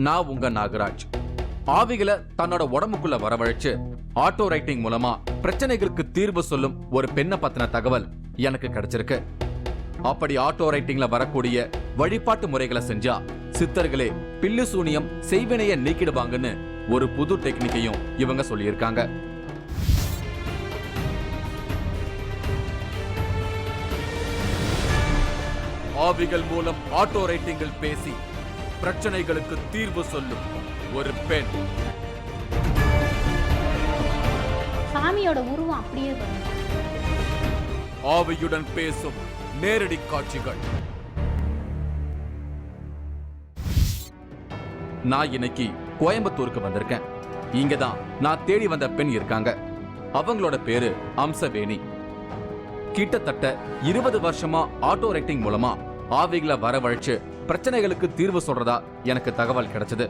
நான் உங்க நாகராஜ். ஆவிகளை தன்னோட உடம்புக்குள்ள வரவழைச்சு ஆட்டோ ரைட்டிங் மூலமா பிரச்சனைகளுக்கு தீர்வு சொல்லும் ஒரு பெண்ணை பத்தின தகவல் எனக்கு கிடைச்சிருக்கு. அப்படி ஆட்டோ ரைட்டிங்ல வரக்கூடிய வழிபாட்டு முறைகளை செஞ்சா சித்தர்களே பில்லு சூனியம் செய்வினைய நீக்கிடுவாங்கன்னு ஒரு புது டெக்னிக்கையும் இவங்க சொல்லியிருக்காங்க. ஆவிகள் மூலம் ஆட்டோ ரைட்டிங்கில் பேசி பிரச்சனைகளுக்கு தீர்வு சொல்லும் ஒரு பெண். சாமியோட உருவம் அப்படியே வரும். ஆவியுடன் பேசும் நேரடி காட்சிகள். நான் இன்னைக்கு கோயம்புத்தூருக்கு வந்திருக்கேன். இங்கதான் நான் தேடி வந்த பெண் இருக்காங்க. அவங்களோட பேரு அம்சவேணி. கிட்டத்தட்ட 20 வருஷமா ஆட்டோ ரைட்டிங் மூலமா ஆவிகளை வரவழைச்சு பிரச்சனைகளுக்கு தீர்வு சொல்றதா எனக்கு தகவல் கிடைச்சது.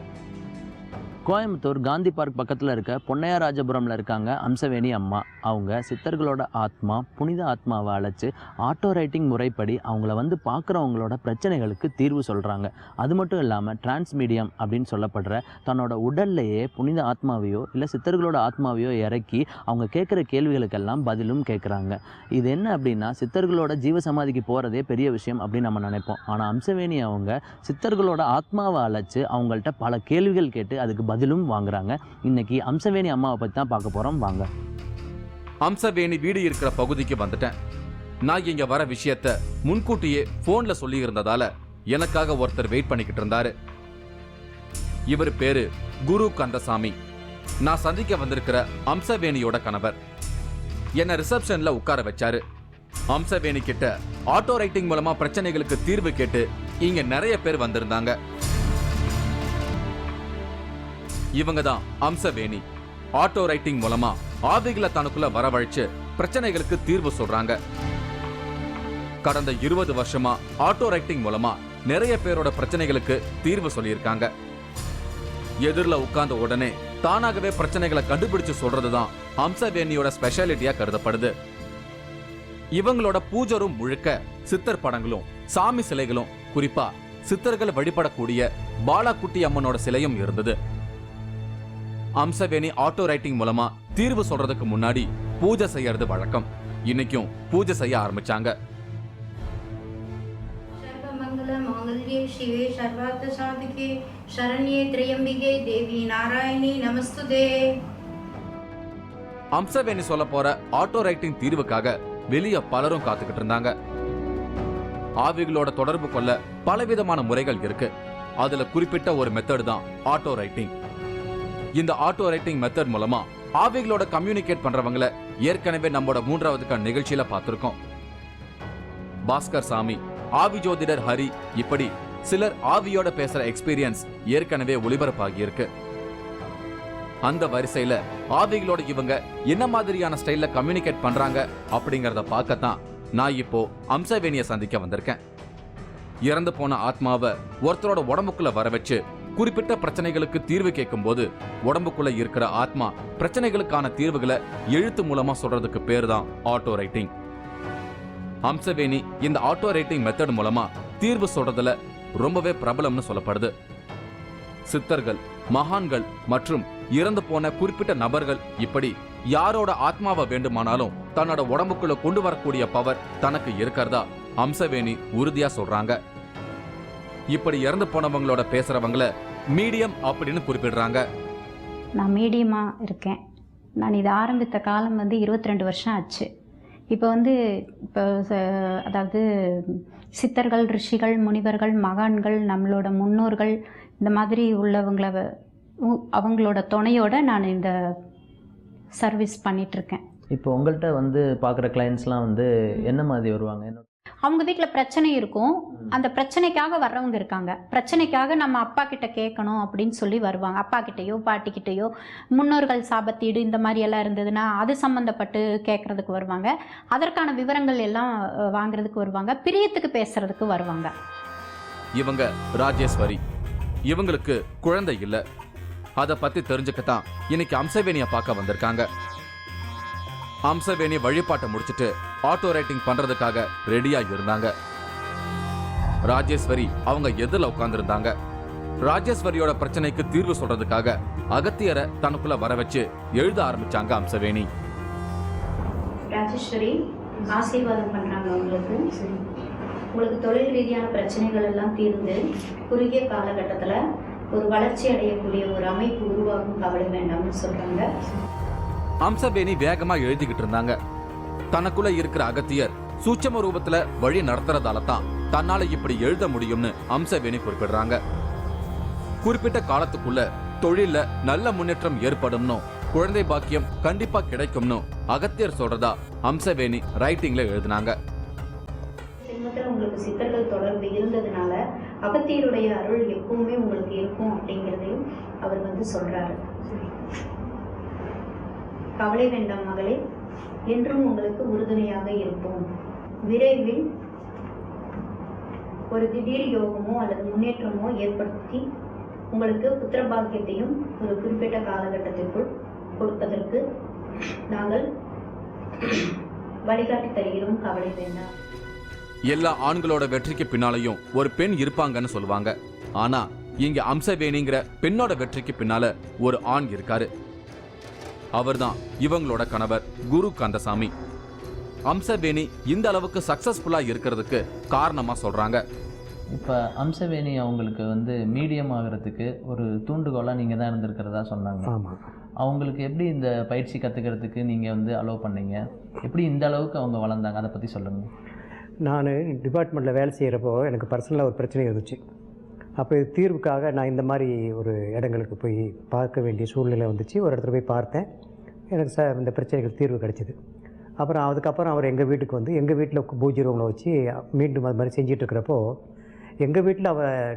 கோயம்புத்தூர் காந்தி பார்க் பக்கத்தில் இருக்க பொன்னையாராஜபுரமில் இருக்காங்க அம்சவேணி அம்மா. அவங்க சித்தர்களோட ஆத்மா, புனித ஆத்மாவை அழைச்சி ஆட்டோ ரைட்டிங் முறைப்படி அவங்கள வந்து பார்க்குறவங்களோட பிரச்சனைகளுக்கு தீர்வு சொல்கிறாங்க. அது மட்டும் இல்லாமல் டிரான்ஸ்மீடியம் அப்படின்னு சொல்லப்படுற தன்னோட உடல்லையே புனித ஆத்மாவையோ இல்லை சித்தர்களோட ஆத்மாவையோ இறக்கி அவங்க கேட்குற கேள்விகளுக்கெல்லாம் பதிலும் கேட்குறாங்க. இது என்ன அப்படின்னா, சித்தர்களோட ஜீவசமாதிக்கு போகிறதே பெரிய விஷயம் அப்படின்னு நம்ம நினைப்போம். ஆனால் அம்சவேணி அவங்க சித்தர்களோட ஆத்மாவை அழைச்சி அவங்கள்ட்ட பல கேள்விகள் கேட்டு அதுக்கு பதிலும் வாங்குறாங்க. இன்னைக்கு அம்சவேணி அம்மாவை பத்தி தான் பார்க்க போறோம். வாங்க. அம்சவேணி வீடு இருக்கிற பகுதிக்கு வந்துட்டேன். நான் இங்க வர விஷயத்த முன்கூட்டியே போன்ல சொல்லி இருந்ததால எனக்காக ஒருத்தர் வெயிட் பண்ணிக்கிட்டு இருந்தாரு. இவர் பேரு குரு கந்தசாமி. நான் சந்திக்க வந்திருக்கிற அம்சவேணியோட கணவர். என்ன ரிசப்ஷன்ல உட்கார வச்சாரு. அம்சவேணி கிட்ட ஆட்டோ ரைட்டிங் மூலமா பிரச்சனைகளுக்கு தீர்வு கேட்டு இங்க நிறைய பேர் வந்திருந்தாங்க. இவங்க தான் அம்சவேணி. ஆட்டோ ரைட்டிங் மூலமா ஆவிகளை தனக்குள்ள வரவழைச்சு பிரச்சனைகளுக்கு தீர்வு சொல்றாங்க. கடந்த 20 வருஷமா ஆட்டோ ரைட்டிங் மூலமா நிறைய பேரோட பிரச்சனைகளுக்கு தீர்வு சொல்லியிருக்காங்க. எதிரில உட்கார்ந்த உடனே தானாகவே பிரச்சனைகளை கண்டுபிடிச்சு சொல்றதுதான் அம்சவேணியோட ஸ்பெஷாலிட்டியா கருதப்படுது. இவங்களோட பூஜரும் முழுக்க சித்தர் படங்களும் சாமி சிலைகளும், குறிப்பா சித்தர்கள் வழிபடக்கூடிய பாலாக்குட்டி அம்மனோட சிலையும் இருந்தது. அம்சவேணி ஆட்டோ ரைட்டிங் மூலமா தீர்வு சொல்றதுக்கு முன்னாடி பூஜை செய்யறது வழக்கம். இன்னைக்கும் பூஜை செய்ய ஆரம்பிச்சாங்க. சர்வமங்கல மாங்கல்யே சிவே சர்வார்த்த சாதிகே சரண்யே த்ரியம்பிகே தேவி நாராயணி நமஸ்துதே. அம்சவேணி சொல்ல போற ஆட்டோ ரைட்டிங் தீர்வுக்காக வெளிய பலரும் காத்துக்கிட்டு இருந்தாங்க. ஆவிகளோட தொடர்பு கொள்ள பலவிதமான முறைகள் இருக்கு. அதுல குறிப்பிட்ட ஒரு மெத்தட் தான் ஆட்டோ ரைட்டிங். இந்த ஆட்டோ ரைட்டிங் மெத்தட் மூலமா ஆவிகளோட கம்யூனிகேட் பண்றவங்கள ஏற்கனவே நம்மளோட 3வது நிகழ்ச்சியில பார்த்திருக்கோம். பாஸ்கர் சாமி, ஆவி ஜோதிடர் ஹரி, இப்படி சிலர் ஆவியோட பேசுற எக்ஸ்பீரியன்ஸ் ஏற்கனவே ஒளிபரப்பாகி இருக்கு. அந்த வரிசையில ஆவிகளோட இவங்க என்ன மாதிரியான ஸ்டைல்ல கம்யூனிகேட் பண்றாங்க அப்படிங்கறத பார்க்கத்தான் நான் இப்போ அம்சவேணியை சந்திக்க வந்திருக்கேன். இறந்து போன ஆத்மாவை ஒருத்தரோட உடம்புக்குள்ள வர வச்சு குறிப்பிட்ட பிரச்சனைகளுக்கு தீர்வு கேட்கும் போது உடம்புக்குள்ள இருக்கிற ஆத்மா பிரச்சனைகளுக்கான தீர்வுகளை எழுத்து மூலமா சொல்றதுக்கு பேர் தான் ஆட்டோ ரைட்டிங். அம்சவேணி இந்த ஆட்டோ ரைட்டிங் மெத்தட் மூலமா தீர்வு சொல்றதுல ரொம்பவே பிரபலம்னு சொல்லப்படுது. சித்தர்கள், மகான்கள் மற்றும் இறந்து போன குறிப்பிட்ட நபர்கள், இப்படி யாரோட ஆத்மாவை வேண்டுமானாலும் தன்னோட உடம்புக்குள்ள கொண்டு வரக்கூடிய பவர் தனக்கு இருக்கிறதா அம்சவேணி உறுதியா சொல்றாங்க. இப்படி இறந்து போனவங்களோட பேசுறவங்கள மீடியம் அப்படின்னு குறிப்பிடுறாங்க. நான் மீடியமா இருக்கேன். நான் இதை ஆரம்பித்த காலம் 22 வருஷம் ஆச்சு. இப்போ அதாவது சித்தர்கள், ரிஷிகள், முனிவர்கள், மகான்கள், நம்மளோட முன்னோர்கள், இந்த மாதிரி உள்ளவங்கள அவங்களோட துணையோட நான் இந்த சர்வீஸ் பண்ணிகிட்ருக்கேன். இப்போ உங்கள்கிட்ட பார்க்குற கிளைண்ட்ஸ்லாம் என்ன மாதிரி வருவாங்க? அவங்க வீட்டில் பிரச்சனை இருக்கும். அந்த பிரச்சனைக்காக வர்றவங்க இருக்காங்க. பிரச்சனைக்காக நம்ம அப்பா கிட்ட கேட்கணும் அப்படின்னு சொல்லி வருவாங்க. அப்பா கிட்டேயோ பாட்டிக்கிட்டேயோ முன்னோர்கள் சாபத்தீடு இந்த மாதிரி எல்லாம் இருந்ததுன்னா அது சம்மந்தப்பட்டு கேட்குறதுக்கு வருவாங்க. அதற்கான விவரங்கள் எல்லாம் வாங்குறதுக்கு வருவாங்க. பிரியத்துக்கு பேசுறதுக்கு வருவாங்க. இவங்க ராஜேஸ்வரி. இவங்களுக்கு குழந்தை இல்லை. அதை பத்தி தெரிஞ்சுக்கத்தான் இன்னைக்கு அம்சவேணியை பார்க்க வந்திருக்காங்க. அம்சவேணி வழிபாட்டை முடிச்சுட்டு ஆட்டோ ரைட்டிங் பண்றதுக்காக ரெடியா இருந்தாங்க. ராஜேஸ்வரி அவங்க எதிரில் உட்கார்ந்து இருந்தாங்க. ராஜேஸ்வரியோட பிரச்சனைக்கு தீர்வு சொல்றதுக்காக அகத்தியரை தனக்குள்ள வர வச்சு எழுத ஆரம்பிச்சாங்க அம்சவேணி. ராஜேஸ்வரி ஆசீர்வாதம் பண்றாங்க உங்களுக்கு. உங்களுக்கு தொழில் ரீதியான பிரச்சனைகள் எல்லாம் தீர்ந்து குறுகிய காலகட்டத்தில் ஒரு வளர்ச்சி அடையக்கூடிய ஒரு அமைப்பு உருவாகும், கவலை வேண்டாம்னு சொல்றாங்க. அம்சவேணி வேகமா எழுதிக்கிட்டு இருந்தாங்க. தனக்குள்ள இருக்கிற அகத்தியர் சூட்சம ரூபத்துல வழி நடத்துறதால தான் தன்னால இப்படி எழுத முடியும்னு அம்சவேணி குறிப்பிடுறாங்க. குறிப்பிட்ட காலத்துக்குள்ள தொழில நல்ல முன்னேற்றம் ஏற்படும்னு, குழந்தை பாக்கியம் கண்டிப்பா கிடைக்கும்னு அகத்தியர் சொல்றதா அம்சவேணி ரைட்டிங்ல எழுதினாங்க. ஜென்மத்தில் உங்களுக்கு சித்தர்கள் தொடர்பு இருந்ததுனால அகத்தியருடைய அருள் எப்பவுமே உங்களுக்கு இருக்கும் அப்படிங்கிறதையும் அவர் வந்து சொல்றாரு. கவலை வேண்டாம் மகளே, என்றும் உங்களுக்கு உறுதுணையாக இருப்போம். விரைவில் ஒரு திடீர் யோகமோ அல்லது முன்னேற்றமோ ஏற்படுத்தி உங்களுக்கு புத்திர பாக்கியத்தையும் ஒரு குறிப்பிட்ட காலகட்டத்திற்குள் கொடுப்பதற்கு நாங்கள் வழிகாட்டி தருகிறோம், கவலை வேண்டாம். எல்லா ஆண்களோட வெற்றிக்கு பின்னாலையும் ஒரு பெண் இருப்பாங்கன்னு சொல்லுவாங்க. ஆனா இங்க அம்சவேணிங்கிற பெண்ணோட வெற்றிக்கு பின்னால ஒரு ஆண் இருக்காரு. அவர்தான் இவங்களோட கணவர் குரு கந்தசாமி. அம்சவேணி இந்த அளவுக்கு சக்சஸ்ஃபுல்லா இருக்கிறதுக்கு காரணமா சொல்றாங்க. இப்போ அம்சவேணி அவங்களுக்கு வந்து மீடியம் ஆகிறதுக்கு ஒரு தூண்டுகோலாக நீங்கள் தான் இருந்திருக்கிறதா சொன்னாங்க. ஆமாம். அவங்களுக்கு எப்படி இந்த பயிற்சி கற்றுக்கிறதுக்கு நீங்கள் வந்து அலோவ் பண்ணீங்க? எப்படி இந்த அளவுக்கு அவங்க வளர்ந்தாங்க, அதை பற்றி சொல்லுங்கள். நான் டிபார்ட்மெண்ட்டில் வேலை செய்கிறப்போ எனக்கு பர்சனலாக ஒரு பிரச்சனை இருந்துச்சு. அப்போ இது தீர்வுக்காக நான் இந்த மாதிரி ஒரு இடங்களுக்கு போய் பார்க்க வேண்டிய சூழ்நிலை வந்துச்சு. ஒரு இடத்துல போய் பார்த்தேன். எனக்கு இந்த பிரச்சனைகள் தீர்வு கிடச்சிது. அப்புறம் அதுக்கப்புறம் அவர் எங்கள் வீட்டுக்கு வந்து எங்கள் வீட்டில் பூஜை ரூமில் வச்சு மீண்டும் அது மாதிரி செஞ்சிட்ருக்கிறப்போ எங்கள் வீட்டில்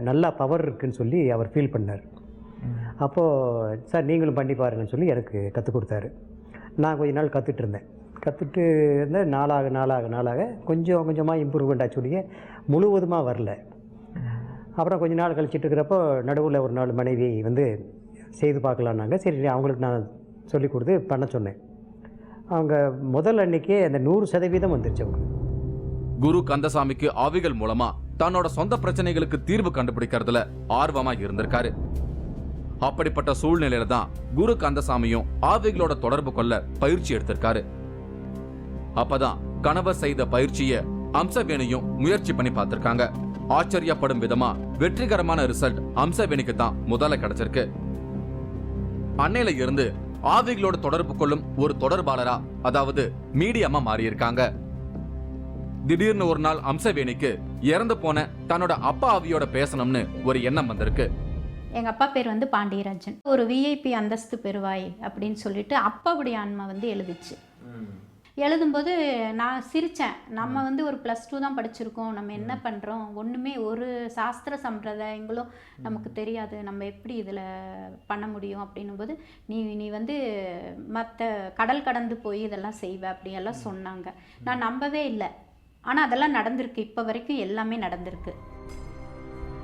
நல்லா பவர் இருக்குதுன்னு சொல்லி அவர் ஃபீல் பண்ணார். அப்போது சார் நீங்களும் பண்ணி பாருங்கன்னு சொல்லி எனக்கு கற்றுக் கொடுத்தாரு. நான் கொஞ்ச நாள் கற்றுட்டு இருந்தேன். நாளாக கொஞ்சம் கொஞ்சமாக இம்ப்ரூவ்மெண்ட் ஆச்சுடைய முழுவதுமாக வரல. அப்புறம் கொஞ்ச நாள் கழிச்சிட்டு இருக்கிறப்போ நடுவில் ஒரு நாள் மனைவி வந்து செய்து பார்க்கலான்னாங்க. சரி அவங்களுக்கு நான் சொல்லி கொடுத்து பண்ண சொன்னேன். அவங்க முதல் அன்னைக்கே அந்த 100% வந்துருச்சு. அவங்க குரு கந்தசாமிக்கு ஆவிகள் மூலமா தன்னோட சொந்த பிரச்சனைகளுக்கு தீர்வு கண்டுபிடிக்கிறதுல ஆர்வமா இருந்திருக்காரு. அப்படிப்பட்ட சூழ்நிலையில தான் குரு கந்தசாமியும் ஆவிகளோட தொடர்பு கொள்ள பயிற்சி எடுத்திருக்காரு. அப்பதான் கணவர் செய்த பயிற்சியை அம்சவேணியும் முயற்சி பண்ணி பார்த்திருக்காங்க. ஆச்சரியப்படும் விதமா வெற்றிகரமான ரிசல்ட் அம்சவேணிக்கு தான் முதல்ல கிடைச்சிருக்கு. அன்னையில இருந்து ஆவிகளோட தொடர்பு கொள்ளும் ஒரு தொடர்பாளரா, அதாவது மீடியமா மாறியிருக்காங்க. திடீர்னு ஒரு நாள் அம்சவேணிக்கு இறந்து போன தன்னோட அப்பா ஆவியோட பேசணும்னு ஒரு எண்ணம் வந்திருக்கு. எங்கள் அப்பா பேர் வந்து பாண்டியராஜன். ஒரு விஐபி அந்தஸ்து பெறுவாய் அப்படின்னு சொல்லிட்டு அப்பாவுடைய ஆன்மா வந்து எழுதிச்சு. எழுதும்போது நான் சிரித்தேன். நம்ம வந்து ஒரு +2 தான் படிச்சிருக்கோம், நம்ம என்ன பண்ணுறோம், ஒன்றுமே ஒரு சாஸ்திர சம்பிரதாயங்களும் நமக்கு தெரியாது, நம்ம எப்படி இதில் பண்ண முடியும் அப்படின்னும்போது நீ வந்து மற்ற கடல் கடந்து போய் இதெல்லாம் செய்வ அப்படியெல்லாம் சொன்னாங்க. நான் நம்பவே இல்லை. ஆனால் அதெல்லாம் நடந்திருக்கு. இப்போ வரைக்கும் எல்லாமே நடந்திருக்கு.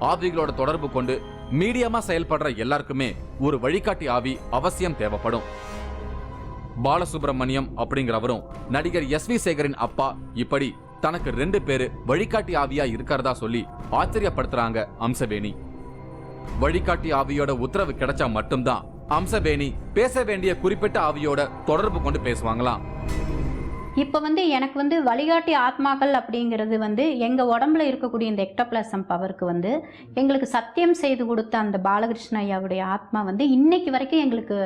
ஆவிகளோட தொடர்பு கொண்டு மீடியமா செயல்படுற எல்லாருக்குமே ஒரு வழிகாட்டி ஆவி அவசியம் தேவைப்படும். பாலசுப்ரமணியம் அப்படிங்கிறவரும் நடிகர் SV சேகரின் அப்பா இப்படி தனக்கு 2 பேரு வழிகாட்டி ஆவியா இருக்கிறதா சொல்லி ஆச்சரியப்படுத்துறாங்க அம்சவேணி. வழிகாட்டி ஆவியோட உத்தரவு கிடைச்சா மட்டும்தான் அம்சவேணி பேச வேண்டிய குறிப்பிட்ட ஆவியோட தொடர்பு கொண்டு பேசுவாங்களாம். இப்போ வந்து எனக்கு வந்து வழிகாட்டி ஆத்மாக்கள் அப்படிங்கிறது வந்து எங்கள் உடம்புல இருக்கக்கூடிய இந்த எக்டோபிளாசம் பவருக்கு வந்து எங்களுக்கு சத்தியம் செய்து கொடுத்த அந்த பாலகிருஷ்ண ஐயாவுடைய ஆத்மா வந்து இன்னைக்கு வரைக்கும் எங்களுக்கு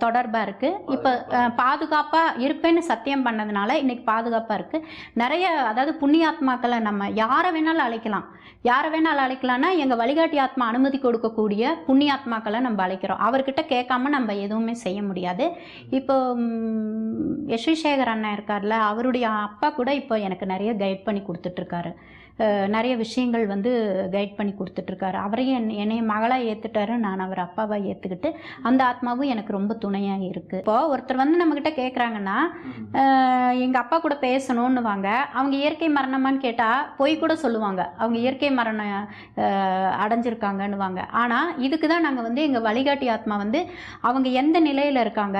தொடர்பாக இருக்குது. இப்போ பாதுகாப்பாக இருப்பேன்னு சத்தியம் பண்ணதுனால இன்னைக்கு பாதுகாப்பாக இருக்குது. நிறைய அதாவது புண்ணியாத்மாக்களை நம்ம யாரை வேணாலும் அழைக்கலாம்னா எங்கள் வழிகாட்டி ஆத்மா அனுமதி கொடுக்கக்கூடிய புண்ணியாத்மாக்களை நம்ம அழைக்கிறோம். அவர்கிட்ட கேட்காம நம்ம எதுவுமே செய்ய முடியாது. இப்போ SV சேகர் அண்ணா இருக்கார்ல, அவருடைய அப்பா கூட இப்போ எனக்கு நிறைய கைட் பண்ணி கொடுத்துட்ருக்காரு. நிறைய விஷயங்கள் வந்து கைட் பண்ணி கொடுத்துட்ருக்காரு. அவரையும் என்னைய மகளாக ஏற்றுட்டாரு, நான் அவர் அப்பாவாக ஏற்றுக்கிட்டு அந்த ஆத்மாவும் எனக்கு ரொம்ப துணையாக இருக்குது. இப்போது ஒருத்தர் வந்து நம்மக்கிட்ட கேட்குறாங்கன்னா எங்கள் அப்பா கூட பேசணும்னு வாங்க, அவங்க இயற்கை மரணமான்னு கேட்டால் பொய் கூட சொல்லுவாங்க, அவங்க இயற்கை மரணம் அடைஞ்சிருக்காங்கன்னு வாங்க. ஆனால் இதுக்கு தான் நாங்கள் வந்து எங்கள் வழிகாட்டி ஆத்மா வந்து அவங்க எந்த நிலையில் இருக்காங்க,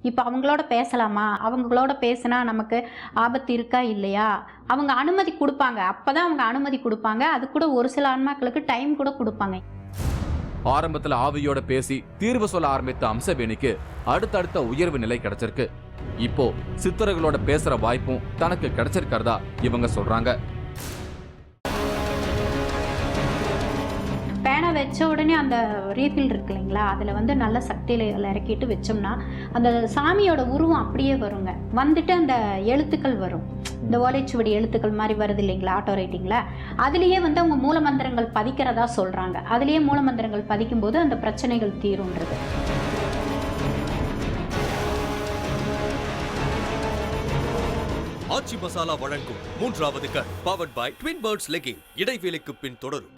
இப்போ அவங்களோட பேசலாமா, அவங்களோட பேசினா நமக்கு ஆபத்து இருக்கா இல்லையா, அவங்க அனுமதி கொடுப்பாங்க. அப்போ தான் அவங்க அனுமதி கொடுப்பாங்க. அது கூட ஒரு சில ஆன்மாக்களுக்கு டைம் கூட கொடுப்பாங்க. ஆரம்பத்துல ஆவியோட பேசி தீர்வு சொல்ல ஆரம்பித்த அம்சவேணிக்கு அடுத்தடுத்த உயர்வு நிலை கிடைச்சிருக்கு. இப்போ சித்தர்களோட பேசுற வாய்ப்பும் தனக்கு கிடைச்சிருக்கிறதா இவங்க சொல்றாங்க. பேனை வச்ச உடனே அந்த ரீஃபில் இருக்கு இல்லைங்களா, அதில் வந்து நல்ல சக்தியில் இறக்கிட்டு வச்சோம்னா அந்த சாமியோட உருவம் அப்படியே வருங்க. வந்துட்டு அந்த எழுத்துக்கள் வரும், இந்த ஓலைச்சுவடி எழுத்துக்கள் மாதிரி வருது இல்லைங்களா ஆட்டோ ரைட்டிங்கில். அதுலேயே வந்து அவங்க மூலமந்திரங்கள் பதிக்கிறதா சொல்கிறாங்க. அதுலேயே மூலமந்திரங்கள் பதிக்கும்போது அந்த பிரச்சனைகள் தீரும்ன்றது. ஆச்சி மசாலா வழங்கும் 3வது cut powered by twin birds legging. இடைவேளைக்கு பின் தொடரும்.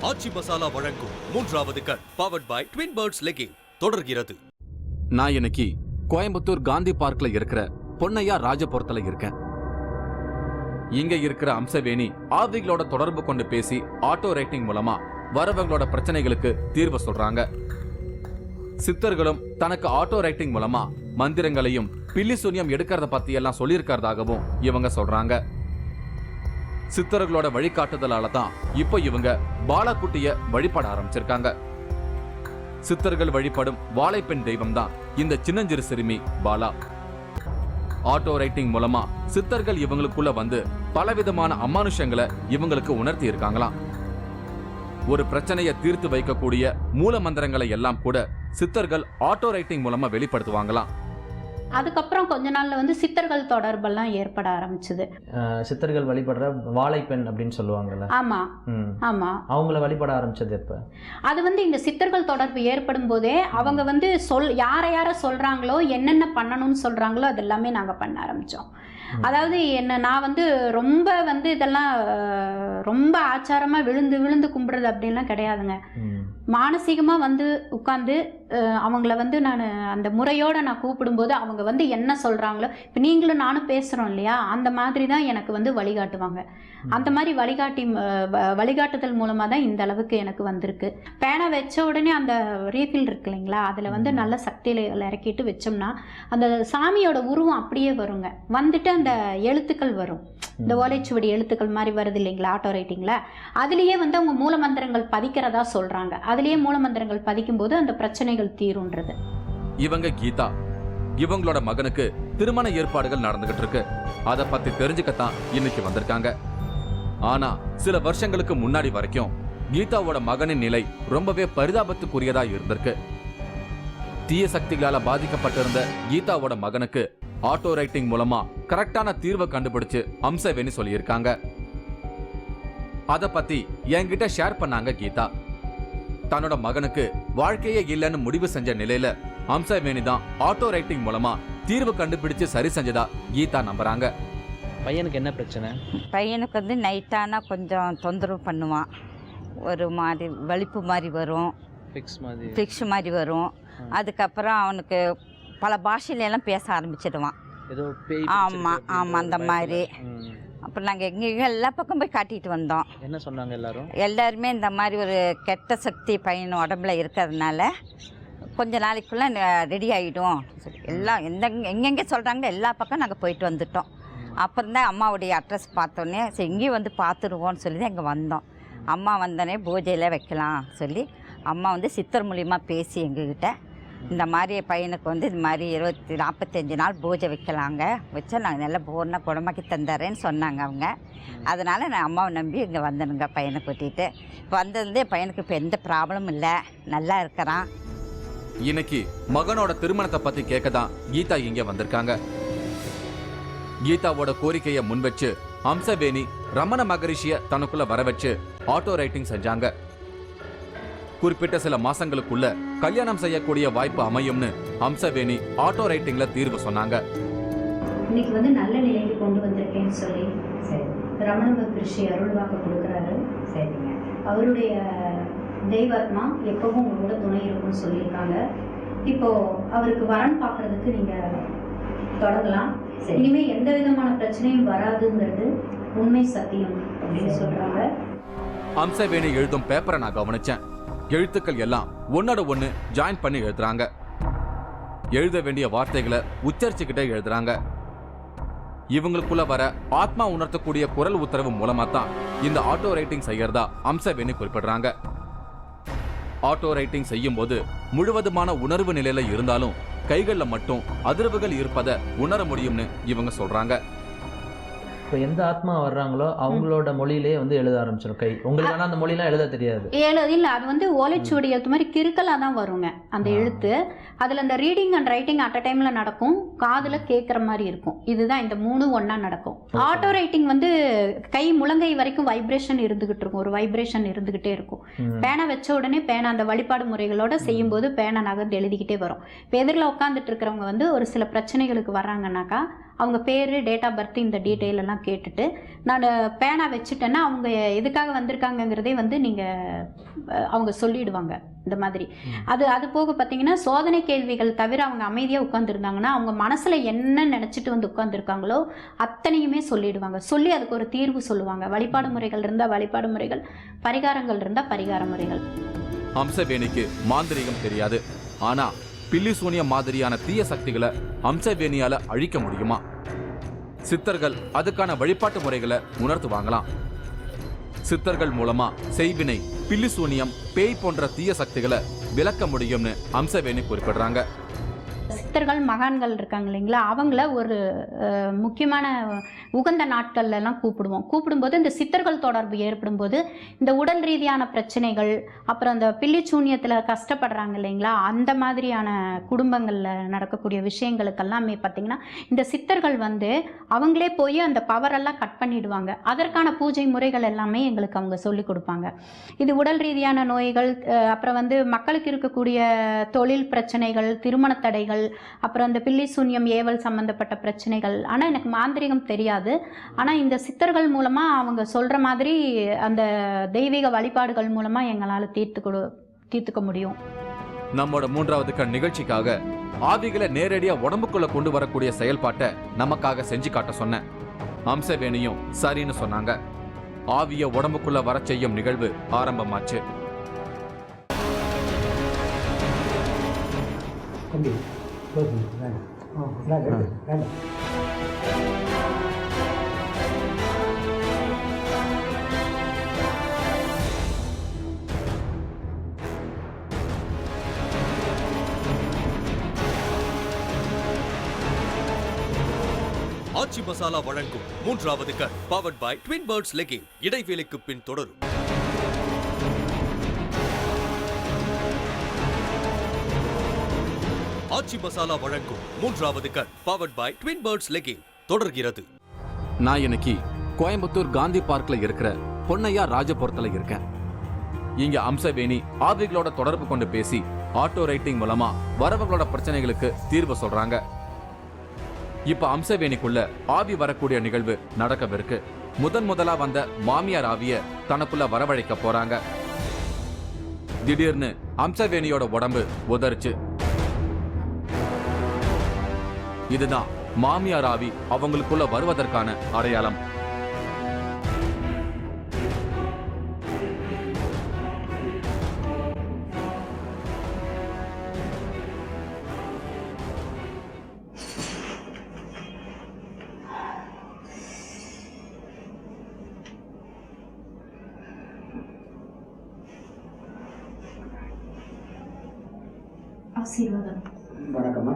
ஆச்சி மசாலா வழங்கும் 3வது cut powered by twin birds legging தொடர்கிறது. நான் இன்னைக்கு கோயம்புத்தூர் காந்தி பார்க்ல இருக்கிற பொன்னையா ராஜபுரத்துல இருக்கேன். இங்க இருக்கிற அம்சவேணி ஆவிகளோட தொடர்பு கொண்டு பேசி ஆட்டோ ரைட்டிங் மூலமா வரவங்களோட பிரச்சனைகளுக்கு தீர்வு சொல்றாங்க. சித்தர்களும் தனக்கு ஆட்டோ ரைட்டிங் மூலமா மந்திரங்களையும் பில்லி சூன்யம் எடுக்கிறத பத்தி எல்லாம் சொல்லியிருக்கிறதாகவும் இவங்க சொல்றாங்க. சித்தர்களோட வழிகாட்டுதலால தான் இப்போ இவங்க பாலாக்குட்டிய வழிபட ஆரம்பிச்சிருக்காங்க. சித்தர்கள் வழிபடும் வாழைப்பெண் தெய்வம் தான் இந்த சின்னஞ்சிறு சிறுமி பாலா. ஆட்டோ ரைட்டிங் மூலமா சித்தர்கள் இவங்களுக்குள்ள வந்து பலவிதமான அமானுஷங்களை இவங்களுக்கு உணர்த்தி இருக்காங்களாம். ஒரு பிரச்சனையை தீர்த்து வைக்கக்கூடிய மூல மந்திரங்களை எல்லாம் கூட சித்தர்கள் ஆட்டோ ரைட்டிங் மூலமா வெளிப்படுத்துவாங்களாம். அதுக்கப்புறம் கொஞ்ச நாள்ல வந்து சித்தர்கள் தொடர்பெல்லாம் ஏற்பட ஆரம்பிச்சது. சித்தர்கள் வழிபடுற வாழைப்பெண் அப்படின்னு சொல்லுவாங்கல்ல. ஆமா ஆமா, அவங்கள வழிபட ஆரம்பிச்சது எப்ப? அது வந்து இந்த சித்தர்கள் தொடர்பு ஏற்படும் போதே அவங்க வந்து யார சொல்றாங்களோ, என்னென்ன பண்ணணும்னு சொல்றாங்களோ அது எல்லாமே நாங்க பண்ண ஆரம்பிச்சோம். அதாவது நான் வந்து ரொம்ப வந்து இதெல்லாம் ரொம்ப ஆச்சாரமா விழுந்து விழுந்து கும்பிடுறது அப்படின்லாம் கிடையாதுங்க. மானசீகமா வந்து உட்கார்ந்து அவங்கள வந்து நான் அந்த முறையோட நான் கூப்பிடும்போது அவங்க வந்து என்ன சொல்றாங்களோ, இப்போ நீங்களும் நானும் பேசுறோம் இல்லையா, அந்த மாதிரி தான் எனக்கு வந்து வழிகாட்டுவாங்க. அந்த மாதிரி வழிகாட்டுதல் மூலமா தான் இந்த அளவுக்கு எனக்கு வந்திருக்கு. பேனை வச்ச உடனே அந்த ரீஃபில் இருக்கு இல்லைங்களா, அதுல வந்து நல்ல சக்தியில இறக்கிட்டு வச்சோம்னா அந்த சாமியோட உருவம் அப்படியே வருங்க. வந்துட்டு அந்த எழுத்துக்கள் வரும், இந்த ஓலைச்சுவடி எழுத்துக்கள் மாதிரி வருது இல்லைங்களா ஆட்டோ ரைட்டிங்ல. அதுலேயே வந்து அவங்க மூலமந்திரங்கள் பதிக்கிறதா சொல்றாங்க. அதுலேயே மூலமந்திரங்கள் பதிக்கும்போது அந்த பிரச்சனைகள் தீரும்ன்றது. இவங்க கீதா, இவங்களோட மகனுக்கு திருமண ஏற்பாடுகள் நடந்துகிட்டு இருக்கு. அதை பத்தி தெரிஞ்சுக்கத்தான் இன்னைக்கு வந்திருக்காங்க. ஆனா சில வருஷங்களுக்கு முன்னாடி வரைக்கும் கீதாவோட மகனின் நிலை ரொம்பவே பரிதாபத்துக்குரியதா இருந்திருக்கு. தீய சக்திகளால பாதிக்கப்பட்டிருந்த கீதாவோட மகனுக்கு ஆட்டோ ரைட்டிங் மூலமா கரெக்டான தீர்வை கண்டுபிடிச்சு அம்சவேணி சொல்லியிருக்காங்க. அத பத்தி என்கிட்ட ஷேர் பண்ணாங்க கீதா. தன்னோட மகனுக்கு வாழ்க்கையே இல்லைன்னு முடிவு செஞ்ச நிலையில அம்சவேணி தான் ஆட்டோ ரைட்டிங் மூலமா தீர்வு கண்டுபிடிச்சு சரி செஞ்சதா கீதா நம்புறாங்க. பையனுக்கு என்ன பிரச்சனை? பையனுக்கு வந்து நைட்டானா கொஞ்சம் தொந்தரவு பண்ணுவான். ஒரு மாதிரி வலிப்பு மாதிரி வரும், ஃபிக்ஸ் மாதிரி வரும். அதுக்கப்புறம் அவனுக்கு பல பாஷையிலெல்லாம் பேச ஆரம்பிச்சிடுவான். ஆமாம் ஆமாம், அந்த மாதிரி. அப்புறம் நாங்கள் எங்கேயும் எல்லா பக்கம் போய் காட்டிட்டு வந்தோம். என்ன சொன்னாங்க எல்லாருமே இந்த மாதிரி ஒரு கெட்ட சக்தி பையன் உடம்புல இருக்கிறதுனால கொஞ்ச நாளைக்குள்ளே ரெடி ஆகிடும் எல்லாம் எங்கெங்கே சொல்கிறாங்களோ எல்லா பக்கம் நாங்கள் போயிட்டு வந்துட்டோம். அப்புறம் தான் அம்மாவுடைய அட்ரஸ் பார்த்தோன்னே சரி இங்கேயும் வந்து பார்த்துருவோன்னு சொல்லி தான் இங்கே வந்தோம். அம்மா வந்தோடனே பூஜையில் வைக்கலாம் சொல்லி அம்மா வந்து சித்தர் மூலிமா பேசி எங்ககிட்ட இந்த மாதிரி பையனுக்கு வந்து இது மாதிரி 45 நாள் பூஜை வைக்கலாங்க, வச்சா நாங்கள் நல்லா பூர்ண குணமாக்கி தந்துறேன்னு சொன்னாங்க அவங்க. அதனால் நான் அம்மாவை நம்பி இங்கே வந்தனுங்க பையனை கூட்டிகிட்டு. இப்போ வந்ததுலேருந்தே பையனுக்கு இப்போ எந்த ப்ராப்ளமும் இல்லை, நல்லா இருக்கிறான். இன்னைக்கு மகனோட திருமணத்தை பத்தி கேட்க தான் கீதா இங்க வந்திருக்காங்க. கீதாவோட கோரிக்கையை முன் வச்சு அம்சவேணி ரமண மகரிஷிய தனக்குள்ள வர வச்சு ஆட்டோ ரைட்டிங் செஞ்சாங்க. குறிப்பிட்ட சில மாசங்களுக்குள்ள கல்யாணம் செய்யக்கூடிய வாய்ப்பு அமையும்னு அம்சவேணி ஆட்டோ ரைட்டிங்ல தீர்வு சொன்னாங்க. இன்னைக்கு வந்து நல்ல நிலைக்கு கொண்டு வந்திருக்கேன்னு சொல்லி ரமண மகரிஷி அருள்வாக்கு கொடுக்குறாரு. சரிங்க. அவருடைய தெய்வாத்மா எப்பவும் உங்களோட துணை இருக்கும்னு சொல்லியிருக்காங்க. இப்போ அவருக்கு வரன் பார்க்கறதுக்கு நீங்க தொடங்கலாம். இனிமே எந்த விதமான பிரச்சனையும் வராதுங்கிறது உண்மை சத்தியம் அப்படின்னு சொல்றாங்க. அம்சவேணி எழுதும் பேப்பரை நான் கவனிச்சேன். எழுத்துக்கள் எல்லாம் ஒன்னோட ஒண்ணு ஜாயின் பண்ணி எழுதுறாங்க. எழுத வேண்டிய வார்த்தைகளை உச்சரிச்சுக்கிட்டே எழுதுறாங்க. இவங்களுக்குள்ள வர ஆத்மா உணர்த்தக்கூடிய குரல் உத்தரவு மூலமா தான் இந்த ஆட்டோ ரைட்டிங் செய்யறதா அம்சவேணி குறிப்பிடுறாங்க. ஆட்டோ ரைட்டிங் செய்யும் போது முழுவதுமான உணர்வு நிலையில இருந்தாலும் கைகள்ல மட்டும் அதிர்வுகள் இருப்பதை உணர முடியும்னு இவங்க சொல்றாங்க. இப்போ எந்த ஆத்மா வர்றாங்களோ அவங்களோட மொழியிலே வந்து எழுத ஆரம்பிச்சிடும் கை. உங்களுக்கு ஆனால் அந்த மொழியெலாம் எழுத தெரியாது. இல்லை, அது வந்து ஓலைச்சுவடி எழுத்து மாதிரி கிறுக்கலாக தான் வருங்க அந்த எழுத்து. அதில் அந்த reading and writing at a டைமில் நடக்கும், காதில் கேட்குற மாதிரி இருக்கும். இதுதான் இந்த 3 ஒன்றா நடக்கும். ஆட்டோ ரைட்டிங் வந்து கை முழங்கை வரைக்கும் வைப்ரேஷன் இருந்துகிட்டு இருக்கும், ஒரு வைப்ரேஷன் இருந்துகிட்டே இருக்கும். பேனை வச்ச உடனே பேனை அந்த வழிபாடு முறைகளோட செய்யும்போது பேனை நகர்ந்து எழுதிக்கிட்டே வரும். இப்போ எதிரில் உட்காந்துட்டு இருக்கிறவங்க வந்து ஒரு சில பிரச்சனைகளுக்கு வர்றாங்கன்னாக்கா அவங்க பேர், டேட் ஆஃப் பர்த், இந்த டீட்டெயில் எல்லாம் கேட்டுட்டு நான் பேனா வச்சுட்டேன்னா அவங்க எதுக்காக வந்திருக்காங்கங்கிறதே வந்து நீங்கள் அவங்க சொல்லிடுவாங்க இந்த மாதிரி. அது போக பார்த்தீங்கன்னா சோதனை கேள்விகள் தவிர அவங்க அமைதியாக உட்காந்துருந்தாங்கன்னா அவங்க மனசில் என்ன நினச்சிட்டு வந்து உட்காந்துருக்காங்களோ அத்தனையுமே சொல்லிடுவாங்க. சொல்லி அதுக்கு ஒரு தீர்வு சொல்லுவாங்க. வழிபாடு முறைகள் இருந்தால் வழிபாடு முறைகள், பரிகாரங்கள் இருந்தால் பரிகார முறைகள். அம்சவேணிக்கு மாந்திரீகம் தெரியாது. ஆனா பில்லி சூனியம் மாதிரியான தீய சக்திகளை அம்சவேணியால அழிக்க முடியுமா? சித்தர்கள் அதுக்கான வழிபாட்டு முறைகளை உணர்த்துவாங்களாம். சித்தர்கள் மூலமா செய்வினை, பில்லி சூனியம், பேய் போன்ற தீய சக்திகளை விளக்க முடியும்னு அம்சவேணி குறிப்பிடுறாங்க. சித்தர்கள் மகான்கள் இருக்காங்க இல்லைங்களா, அவங்கள ஒரு முக்கியமான உகந்த நாட்கள்லாம் கூப்பிடும்போது இந்த சித்தர்கள் தொடர்பு ஏற்படும் போது இந்த உடல் ரீதியான பிரச்சனைகள், அப்புறம் அந்த பில்லி சூன்யத்தில் கஷ்டப்படுறாங்க இல்லைங்களா, அந்த மாதிரியான குடும்பங்களில் நடக்கக்கூடிய விஷயங்களுக்கெல்லாமே பார்த்திங்கன்னா இந்த சித்தர்கள் வந்து அவங்களே போய் அந்த பவரெல்லாம் கட் பண்ணிடுவாங்க. அதற்கான பூஜை முறைகள் எல்லாமே எங்களுக்கு அவங்க சொல்லிக் கொடுப்பாங்க. இது உடல் ரீதியான நோய்கள், அப்புறம் வந்து மக்களுக்கு இருக்கக்கூடிய தொழில் பிரச்சனைகள், திருமண தடைகள், அப்புறம் இந்த பில்லி சூன்யம், ஏவல் சம்பந்தப்பட்ட பிரச்சனைகள். ஆனால் எனக்கு மாந்திரிகம் தெரியாது. ஆனால் இந்த சித்தர்கள் மூலமாக அவங்க சொல்கிற மாதிரி அந்த தெய்வீக வழிபாடுகள் மூலமாக எங்களால் தீர்த்துக்க முடியும். நம்மோட 3வது கண் நிகழ்ச்சிக்காக ஆவிகளை நேரடியா உடம்புக்குள்ள கொண்டு வரக்கூடிய செயல்பாட்டை நமக்காக செஞ்சு காட்ட சொன்னேன். அம்சவேணியும் சரின்னு சொன்னாங்க. ஆவிய உடம்புக்குள்ள வர செய்யும் நிகழ்வு ஆரம்பமாச்சு. ஆச்சி மசாலா வழங்கும் 3வது கண் powered by twin birds legging. இடைவேளைக்கு பின் தொடரும். ஆச்சி மசாலா வழங்கும் 3வது கண் powered by twin birds legging தொடர்கிறது. நான் இன்னைக்கு கோயம்புத்தூர் காந்தி பார்க்ல இருக்கிற பொன்னையா ராஜபுரத்துல இருக்கேன். இங்க அம்சவேணி ஆவிகளோட தொடர்பு கொண்டு பேசி ஆட்டோ ரைட்டிங் மூலமா வரவங்களோட பிரச்சனைகளுக்கு தீர்வு சொல்றாங்க. இப்ப அம்சவேணிக்குள்ள ஆவி வரக்கூடிய நிகழ்வு நடக்கவிருக்கு. முதலா வந்த மாமியார் ஆவிய தனக்குள்ள வரவழைக்க போறாங்க. திடீர்னு அம்சவேணியோட உடம்பு உதறிச்சு. இதுதான் மாமியார் ஆவி அவங்களுக்குள்ள வருவதற்கான அடையாளம். ஆசீர்வாதம். வணக்கம்மா.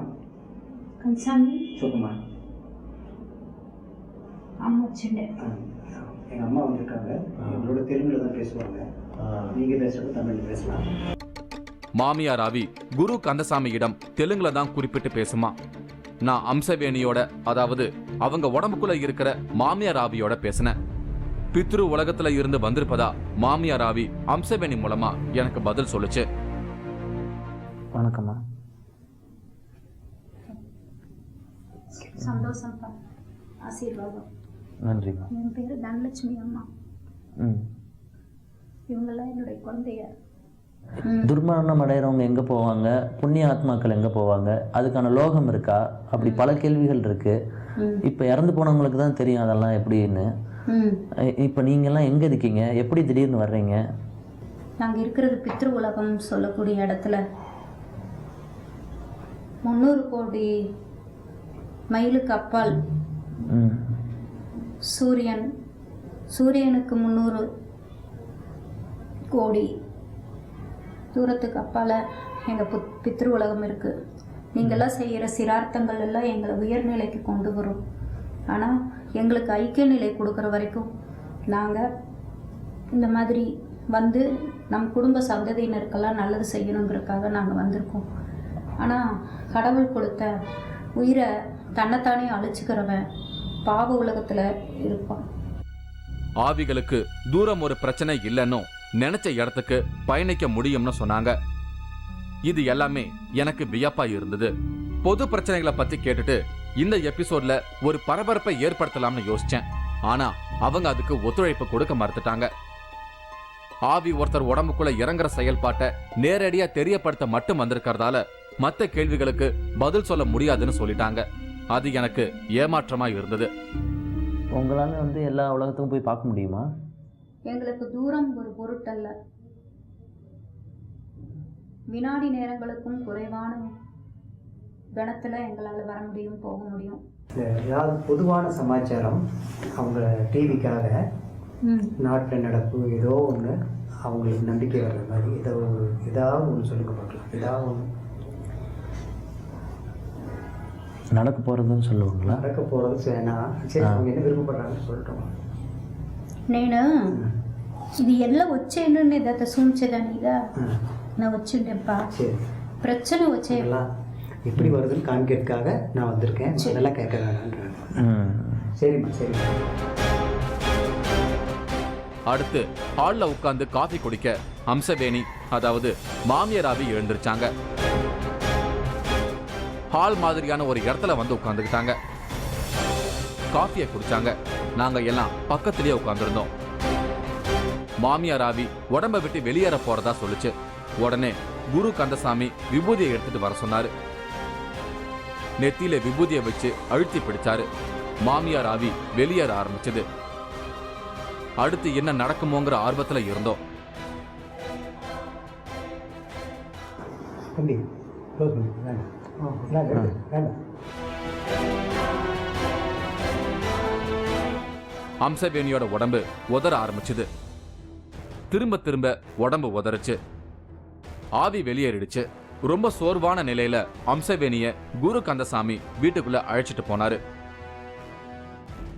கன்சாமி. சொல்லுமா. அம்மா சின்ன. எங்கள் அம்மா வந்திருக்காங்க. அவங்களோட தெலுங்குல தான் பேசுவாங்க. நீங்கள் பேசுறது தமிழில் பேசலாம். மாமியார் ஆவி குரு கந்தசாமியிடம் தெலுங்குல தான் குறிப்பிட்டு பேசுமா. நான் அம்சவேணியோட, அதாவது அவங்க உடம்புக்குள்ள இருக்கிற மாமியார் ஆவியோட பேசினேன். பித்ரு உலகத்துல இருந்து வந்திருப்பதா மாமியார் ஆவி அம்சவேணி மூலமா எனக்கு பதில் சொல்லுச்சு. வணக்கம்மா. சந்தோஷம்ப்பா. ஆசீர்வாதம். நன்றிம்மா. என் பேர் தனலட்சுமி அம்மா. இவங்கெல்லாம் என்னுடைய குழந்தைய. துர்மரணம் அடைகிறவங்க எங்கே போவாங்க, புண்ணிய ஆத்மாக்கள் எங்கே போவாங்க, அதுக்கான லோகம் இருக்கா, அப்படி பல கேள்விகள் இருக்குது. இப்போ இறந்து போனவங்களுக்கு தான் தெரியும் அதெல்லாம் எப்படின்னு. இப்போ நீங்கள்லாம் எங்கே இருக்கீங்க, எப்படி திடீர்னு வர்றீங்க? நாங்கள் இருக்கிறது பித்ரு உலகம் சொல்லக்கூடிய இடத்துல 300 கோடி மைலுக்கு அப்பால் சூரியனுக்கு 300 கோடி தூரத்துக்கு அப்பால் எங்கள் பித்ரு உலகம் இருக்குது. நீங்கள்லாம் செய்கிற சிரார்த்தங்கள் எல்லாம் எங்களை உயர்நிலைக்கு கொண்டு வரும். ஆனால் எங்களுக்கு ஐக்கிய நிலை கொடுக்குற வரைக்கும் நாங்கள் இந்த மாதிரி வந்து நம் குடும்ப சந்ததியினருக்கெல்லாம் நல்லது செய்யணுங்கிறதுக்காக நாங்கள் வந்திருக்கோம். ஆனால் கடவுள் கொடுத்த உயிரை தன்னைத்தானே அழிச்சுக்கிறவன் பாவ உலகத்தில் இருப்பான். ஆவிகளுக்கு தூரம் ஒரு பிரச்சனை இல்லைன்னு நினைச்ச இடத்துக்கு பயணிக்க முடியும்னு சொன்னாங்க. இது எல்லாமே எனக்கு வியப்பா இருந்தது. பொது பிரச்சனைகளை பத்தி கேட்டுட்டு இந்த எபிசோட்ல ஒரு பரபரப்பை ஏற்படுத்தலாம்னு யோசிச்சேன். ஆனா அவங்க அதுக்கு ஒத்துழைப்பு கொடுக்க மறுத்துட்டாங்க. ஆவி ஒருத்தர் உடம்புக்குள்ள இறங்குற செயல்பாட்டை நேரடியா தெரியப்படுத்த மட்டும் வந்திருக்கிறதால மற்ற கேள்விகளுக்கு பதில் சொல்ல முடியாதுன்னு சொல்லிட்டாங்க. அது எனக்கு ஏமாற்றமா இருந்தது. உங்களால் வந்து எல்லா உலகத்துக்கும் போய் பார்க்க முடியுமா? எங்களுக்கு தூரம் ஒரு பொருட்டல்ல. வினாடி நேரங்களுக்கும் குறைவான கணத்தில் எங்களால் வர முடியும், போக முடியும். ஏதாவது பொதுவான சமாச்சாரம் அவங்க டிவிக்காக நாட்டில் நடப்பு ஏதோ ஒன்று அவங்களுக்கு நம்பிக்கை வர்ற மாதிரி ஏதாவது ஒன்று சொல்லிக்க பார்க்கலாம். ஏதாவது ஒன்று நடக்க போகிறதுன்னு சொல்லுவாங்களா? நடக்க போகிறது வேணாம், சரி அவங்க என்ன விருப்பப்படுறாங்கன்னு சொல்லிட்டோம். నేను ఇది ఎలా వచ్చేను ఇదంతా సూచించదానిగా నా వచ్చిండేப்பா. சரி, பிரச்சனை వచ్చే எல்லாம் எப்படி வருதுன்னு காமிக்கிறதுக்காக நான் வந்திருக்கேன். நல்லா கேட்க வேணான்றாங்க. சரிம்மா சரிம்மா. அடுத்து ஹால்ல உட்கார்ந்து காஃபி குடிக்க அம்சவேணி, அதாவது மாமியார் ஆவி எழுந்திருச்சாங்க. ஹால் மாதிரியான ஒரு இடத்துல வந்து உட்கார்ந்துக்கிட்டாங்க. காஃபியை குடிச்சாங்க. நாங்க எல்லாம் பக்கத்திலேயே உட்கார்ந்துருந்தோம். மாமியார் ஆவி உடம்ப விட்டு வெளியேற போறதா சொல்லுச்சு. உடனே குரு கந்தசாமி விபூதியை எடுத்துட்டு வர சொன்னாரு. நெத்தியில விபூதியை வச்சு அழுத்தி பிடிச்சாரு. மாமியார் ஆவி வெளியேற ஆரம்பிச்சது. அடுத்து என்ன நடக்குமோங்கிற ஆர்வத்துல இருந்தோம். தம்பி க்ளோஸ் பண்ணி வேண்டாம். வேண்டாம். அம்சவேணியோட உடம்பு உதற ஆரம்பிச்சுது. திரும்ப திரும்ப உடம்பு உதறுச்சு. ஆவி வெளியேறிடுச்சு. ரொம்ப சோர்வான நிலையில அம்சவேணிய குரு கந்தசாமி வீட்டுக்குள்ள அழைச்சிட்டு போனாரு.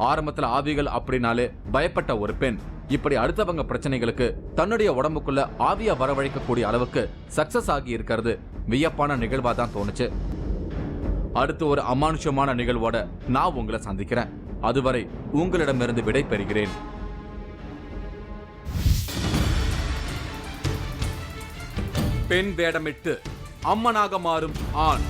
ஆரம்பத்துல ஆவிகள் அப்படின்னாலே பயப்பட்ட ஒரு பெண் இப்படி அடுத்தவங்க பிரச்சனைகளுக்கு தன்னுடைய உடம்புக்குள்ள ஆவியா வரவழைக்கக்கூடிய அளவுக்கு சக்சஸ் ஆகி இருக்கிறது வியப்பான நிகழ்வா தான் தோணுச்சு. அடுத்து ஒரு அமானுஷமான நிகழ்வோட நான் உங்களை சந்திக்கிறேன். அதுவரை உங்களிடமிருந்து விடை பெறுகிறேன். பெண் வேடமிட்டு அம்மனாக மாறும் ஆண்.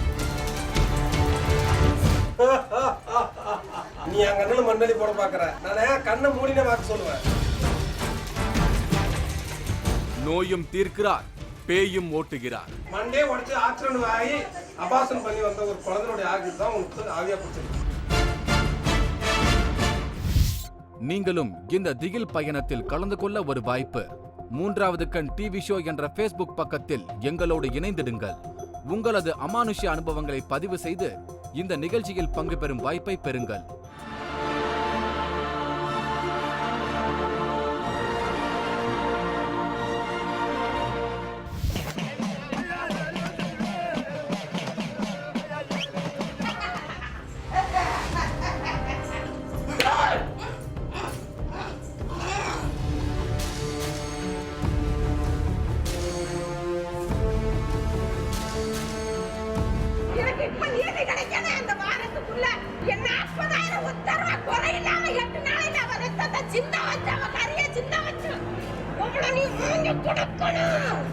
நீ என் கண்ணுல மண்ணடி போட பாக்குற, நான் கண்ணை மூடினே வாக்க சொல்லுவேன். நோயும் தீர்க்கிறார், பேயும் ஓட்டுகிறார். மண்டே உடச்சு ஆக்சிடென்ட் ஆகி அபாசனம் பண்ணி வந்த ஒரு குழந்தையோட ஆகி தான் உங்களுக்கு ஆவியா பிடிச்சிருக்கு. நீங்களும் இந்த திகில் பயணத்தில் கலந்து கொள்ள ஒரு வாய்ப்பு. 3வது கண் டிவி ஷோ என்ற Facebook பக்கத்தில் எங்களோடு இணைந்திடுங்கள். உங்களது அமானுஷ்ய அனுபவங்களை பதிவு செய்து இந்த நிகழ்ச்சியில் பங்கு பெறும் வாய்ப்பை பெறுங்கள். சின்ன வச்சு அவ கரிய சின்ன வச்சு உங்களை நீ மூஞ்சி கொடுக்கணும்.